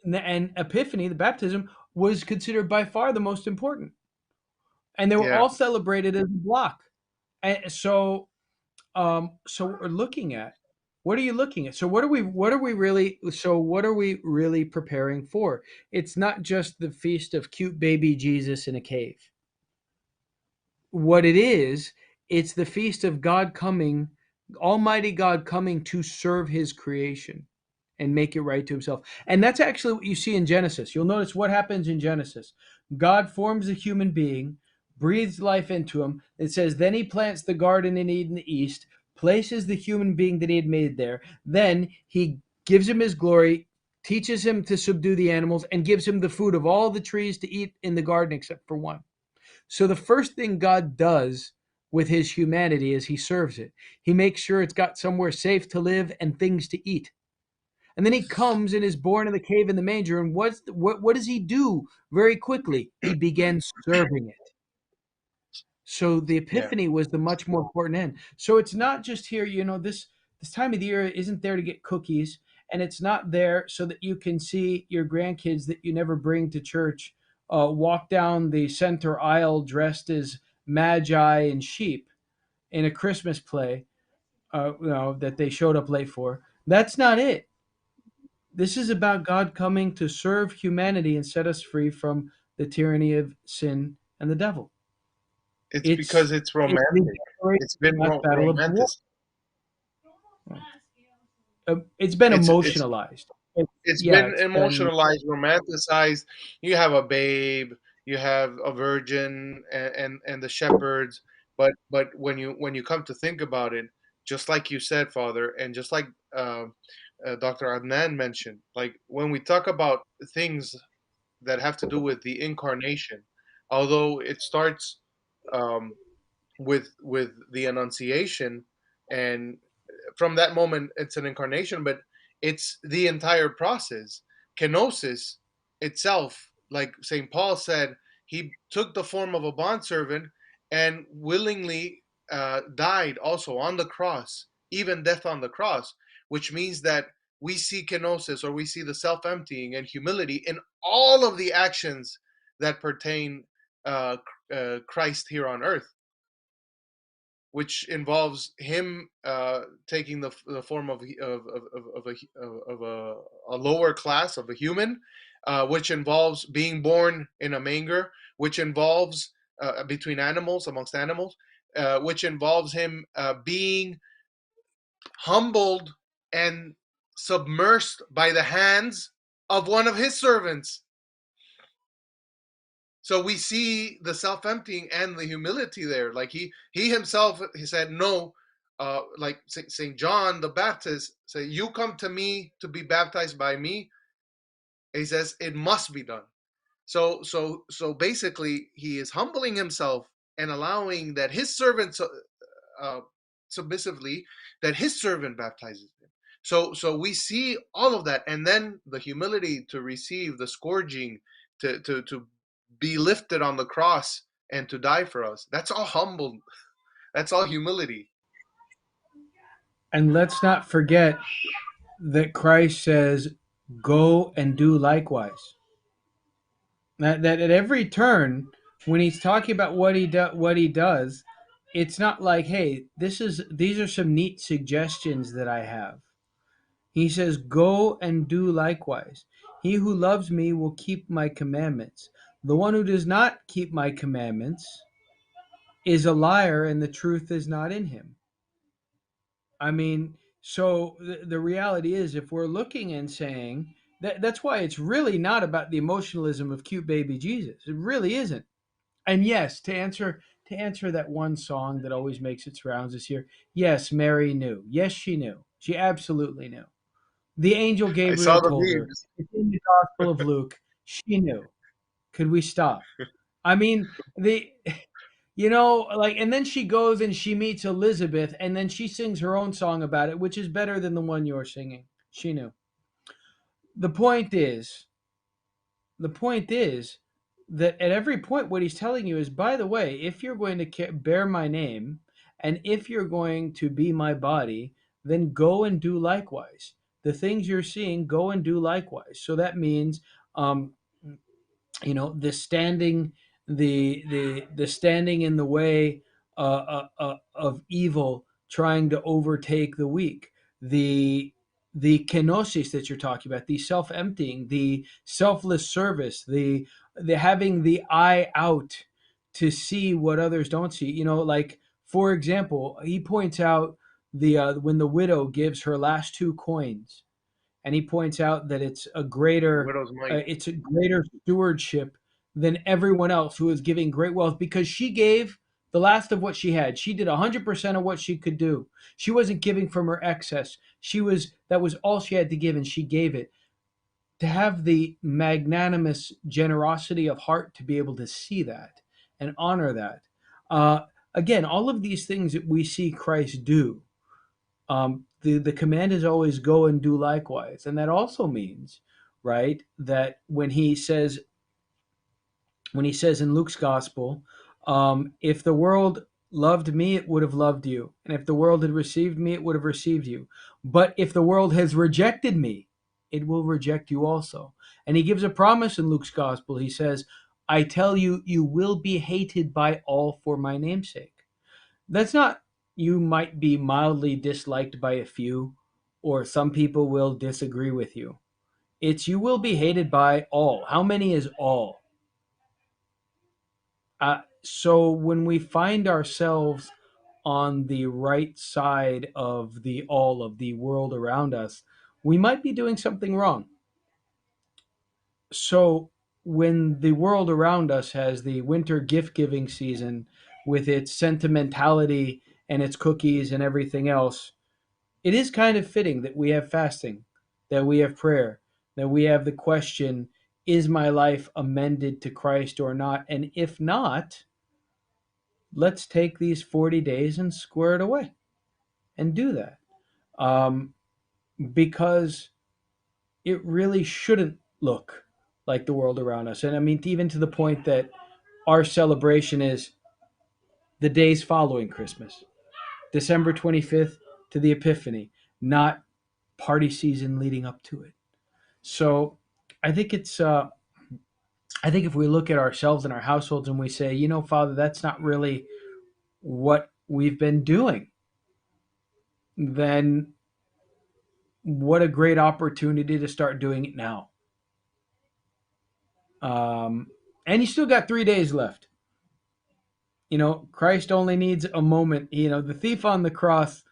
Epiphany, the baptism was considered by far the most important, and they were Yeah, all celebrated as a block. And so what we're looking at, what are you looking at? So what are we really preparing for? It's not just the feast of cute baby Jesus in a cave. What it is, it's the feast of God coming, Almighty God coming to serve his creation and make it right to himself. And that's actually what you see in Genesis. You'll notice what happens in Genesis. God forms a human being, breathes life into him. It says, then he plants the garden in Eden east, places the human being that he had made there. Then he gives him his glory, teaches him to subdue the animals, and gives him the food of all the trees to eat in the garden except for one. So the first thing God does with his humanity is he serves it. He makes sure it's got somewhere safe to live and things to eat. And then he comes and is born in the cave in the manger. And what does he do very quickly? He begins serving it. So the yeah. Epiphany was the much more important end. So it's not just here, this time of the year isn't there to get cookies, and it's not there so that you can see your grandkids that you never bring to church walk down the center aisle dressed as magi and sheep in a Christmas play, that they showed up late for. That's not it. This is about God coming to serve humanity and set us free from the tyranny of sin and the devil. It's It's because it's it's the romantic. declaration It's of the been last battle of the romantic. war. It's been It's emotionalized. It's, it's yeah, been it's been emotionalized, romanticized. You have a babe, you have a virgin, and the shepherds. But when you come to think about it, just like you said, Father, and just like Dr. Adnan mentioned, like when we talk about things that have to do with the incarnation, although it starts um, with the Annunciation, and from that moment it's an incarnation, but it's the entire process. Kenosis itself, like St. Paul said, he took the form of a bondservant and willingly died also on the cross, even death on the cross, which means that we see kenosis, or we see the self emptying and humility in all of the actions that pertain uh, Christ here on earth, which involves him taking the form of a lower class of a human, which involves being born in a manger, which involves between animals, amongst animals, which involves him being humbled and submersed by the hands of one of his servants. So we see the self-emptying and the humility there. Like he himself, he said no. Like Saint John the Baptist say, "You come to me to be baptized by me." He says it must be done. So basically, he is humbling himself and allowing that his servants uh, submissively that his servant baptizes him. So we see all of that, and then the humility to receive the scourging, to be lifted on the cross and to die for us. That's all humble. That's all humility. And let's not forget that Christ says, "Go and do likewise." That at every turn, when he's talking about what he does, it's not like, "Hey, these are some neat suggestions that I have." He says, "Go and do likewise. He who loves me will keep my commandments. The one who does not keep my commandments is a liar, and the truth is not in him." I mean, so the reality is, if we're looking and saying that's why it's really not about the emotionalism of cute baby Jesus. It really isn't. And yes, to answer that one song that always makes its rounds this year. Yes, Mary knew. Yes, she knew. She absolutely knew. The angel I saw Gabriel the told her. memes. It's in the Gospel of Luke. She knew. Could we stop? I mean, like, and then she goes and she meets Elizabeth, and then she sings her own song about it, which is better than the one you're singing. She knew. The point is, the point is that at every point, what he's telling you is, by the way, if you're going to bear my name, and if you're going to be my body, then go and do likewise. The things you're seeing, go and do likewise. So that means, um, the standing, the standing in the way of evil trying to overtake the weak, the kenosis that you're talking about, the self-emptying, the selfless service, the having the eye out to see what others don't see. Like, for example, he points out the when the widow gives her last two coins, and he points out that The widow's mite. it's a greater stewardship than everyone else who is giving great wealth, because she gave the last of what she had. She did 100% of what she could do. She wasn't giving from her excess. That was all she had to give, and she gave it. To have the magnanimous generosity of heart to be able to see that and honor that. Uh, Again, all of these things that we see Christ do, the command is always go and do likewise, and that also means, right, that when he says in Luke's gospel, if the world loved me, it would have loved you, and if the world had received me, it would have received you, but if the world has rejected me, it will reject you also. And he gives a promise in Luke's gospel. He says, "I tell you, you will be hated by all for my name's sake." That's not, you might be mildly disliked by a few, or some people will disagree with you. It's, you will be hated by all. How many is all? So when we find ourselves on the right side of the all of the world around us, we might be doing something wrong. So when the world around us has the winter gift giving season with its sentimentality and its cookies and everything else, it is kind of fitting that we have fasting, that we have prayer, that we have the question, is my life amended to Christ or not? And if not, let's take these 40 days and square it away and do that. Um, because it really shouldn't look like the world around us. And I mean, even to the point that our celebration is the days following Christmas, December 25th to the Epiphany, not party season leading up to it. So I think I think if we look at ourselves and our households and we say, Father, that's not really what we've been doing, then what a great opportunity to start doing it now. Um, and you still got 3 days left. Christ only needs a moment. The thief on the cross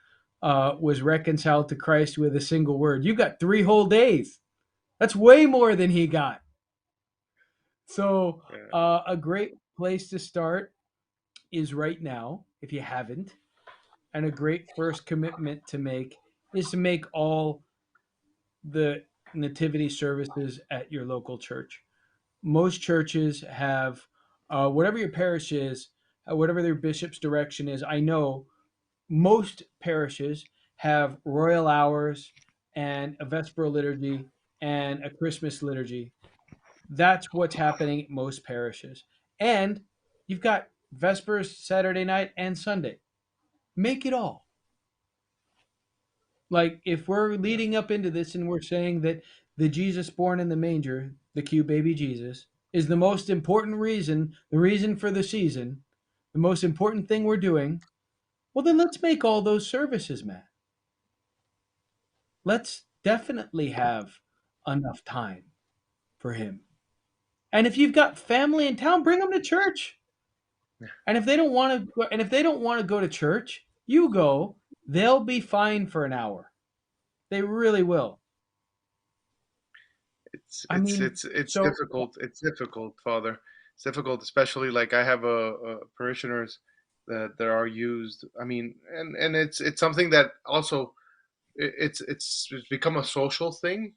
was reconciled to Christ with a single word. You got 3 whole days. That's way more than he got. So Yeah. a great place to start is right now, if you haven't. And a great first commitment to make is to make all the nativity services at your local church. Most churches have, whatever your parish is, whatever their bishop's direction is. I know most parishes have royal hours and a vesper liturgy and a Christmas liturgy. That's what's happening at most parishes. And you've got Vespers Saturday night and Sunday. Make it all. Like if we're Yeah. leading up into this and we're saying that the Jesus born in the manger, the cute baby Jesus, is the most important reason, the reason for the season, the most important thing we're doing, well then let's make all those services, Matt. Let's definitely have enough time for him. And if you've got family in town, bring them to church. And if they don't want to, and if they don't want to go to church, you go. They'll be fine for an hour. They really will. It's I it's mean, it's it's so difficult. It's difficult, Father. It's difficult, especially like I have a parishioners that are used. I mean, and it's something that also it's become a social thing,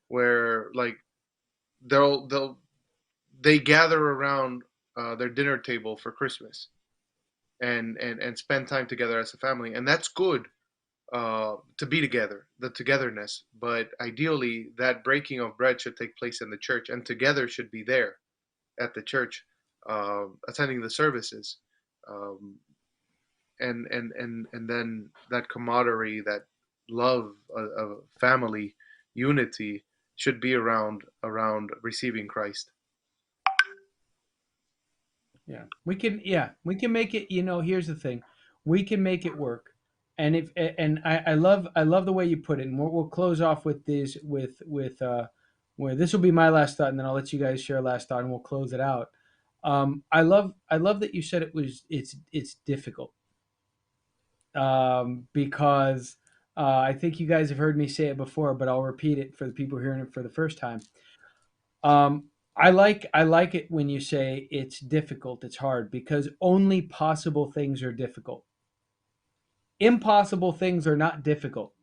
where like they gather around their dinner table for Christmas and spend time together as a family, and that's good, to be together, the togetherness. But ideally, that breaking of bread should take place in the church, and together should be there at the church, attending the services, um, and then that camaraderie, that love of family unity should be around receiving Christ. yeah, we can make it, here's the thing. We can make it work. And if and I love the way you put it. And we'll close off with this with where this will be my last thought and then I'll let you guys share a last thought and we'll close it out. I love that you said it's difficult. Because I think you guys have heard me say it before, but I'll repeat it for the people hearing it for the first time. I like it when you say it's difficult, it's hard, because only possible things are difficult. Impossible things are not difficult.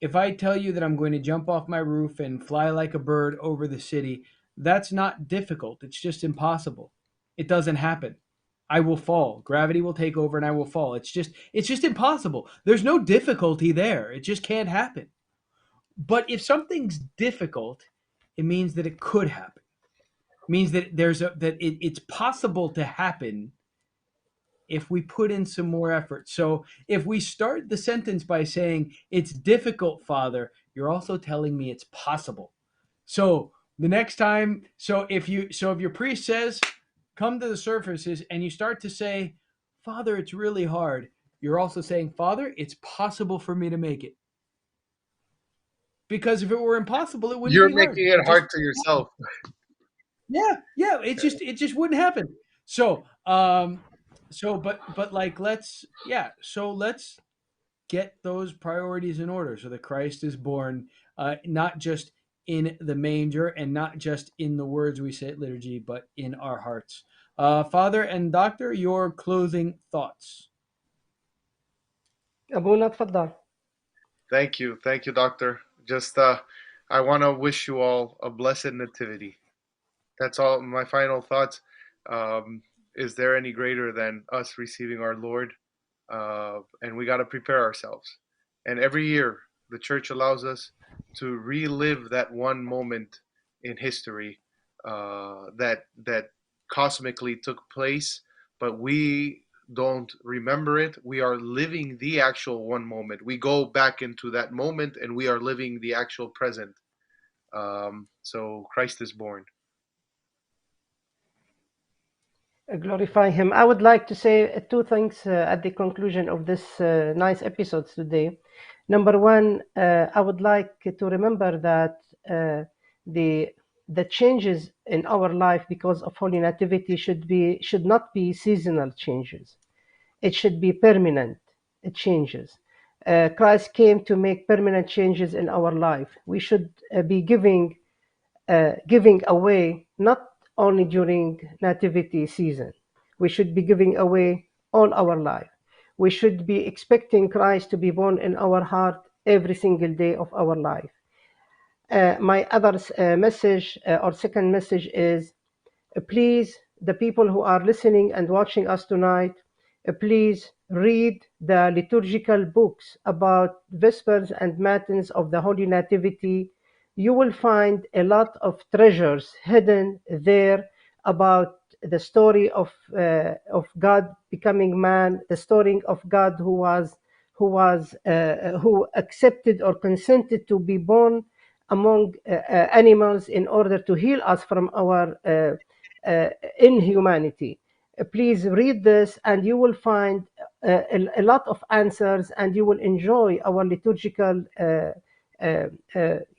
If I tell you that I'm going to jump off my roof and fly like a bird over the city, that's not difficult. It's just impossible. It doesn't happen. I will fall. Gravity will take over and I will fall. It's just impossible. There's no difficulty there. It just can't happen. But if something's difficult, it means that it could happen. It means that it's possible to happen if we put in some more effort. So if we start the sentence by saying, "It's difficult, Father," you're also telling me it's possible. So the next time, so if your priest says, "Come to the services," and you start to say, "Father, it's really hard," you're also saying, "Father, it's possible for me to make it." Because if it were impossible, it wouldn't You're be hard. making it It just hard to yourself. yeah, it just wouldn't happen. So but like let's get those priorities in order so that Christ is born, not just in the manger and not just in the words we say at liturgy, but in our hearts. Father and Doctor, your closing thoughts. أبونا تفضل. Thank you, Doctor. Just I want to wish you all a blessed nativity. That's all. My final thoughts. Um, is there any greater than us receiving our Lord? And we got to prepare ourselves. And every year, the church allows us to relive that one moment in history, that cosmically took place, but we don't remember it. We are living the actual one moment. We go back into that moment, and we are living the actual present. So Christ is born. Glorify him. I would like to say two things at the conclusion of this nice episode today. Number one, I would like to remember that the the changes in our life because of Holy Nativity should not be seasonal changes. It should be permanent changes. Christ came to make permanent changes in our life. We should be giving away not only during nativity season. We should be giving away all our life. We should be expecting Christ to be born in our heart every single day of our life. My other message or second message is, please, the people who are listening and watching us tonight, please read the liturgical books about Vespers and Matins of the Holy Nativity, you will find a lot of treasures hidden there about the story of God becoming man, the story of God who accepted or consented to be born among animals in order to heal us from our uh, inhumanity. Please read this, and you will find a lot of answers, and you will enjoy our liturgical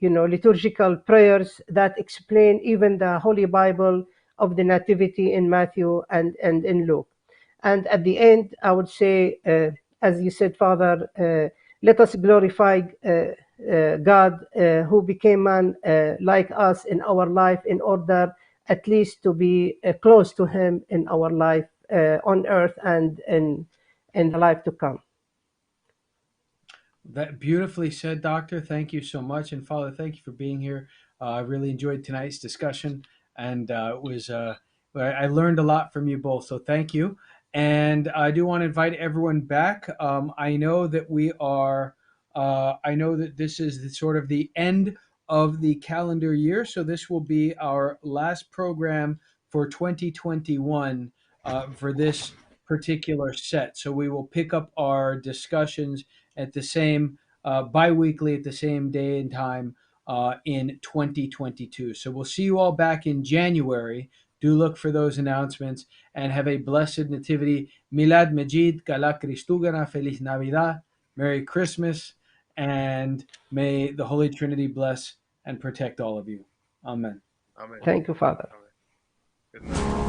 liturgical prayers that explain even the Holy Bible of the Nativity in Matthew and in Luke. And at the end, I would say, as you said, Father, let us glorify God who became man like us in our life, in order at least to be close to Him in our life on earth and in the life to come. That beautifully said, Doctor. Thank you so much, and Father, thank you for being here. I really enjoyed tonight's discussion, and it was I learned a lot from you both. So thank you, and I do want to invite everyone back. I know that we are. I know that this is sort of the end of the calendar year, so this will be our last program for 2021 for this particular set. So we will pick up our discussions at the same bi-weekly at the same day and time in 2022. So we'll see you all back in January. Do look for those announcements and have a blessed nativity. Milad Majid, Kala Cristugana, Feliz Navidad, Merry Christmas, and may the Holy Trinity bless and protect all of you. Amen. Amen. Thank you, Father. Amen. Good night.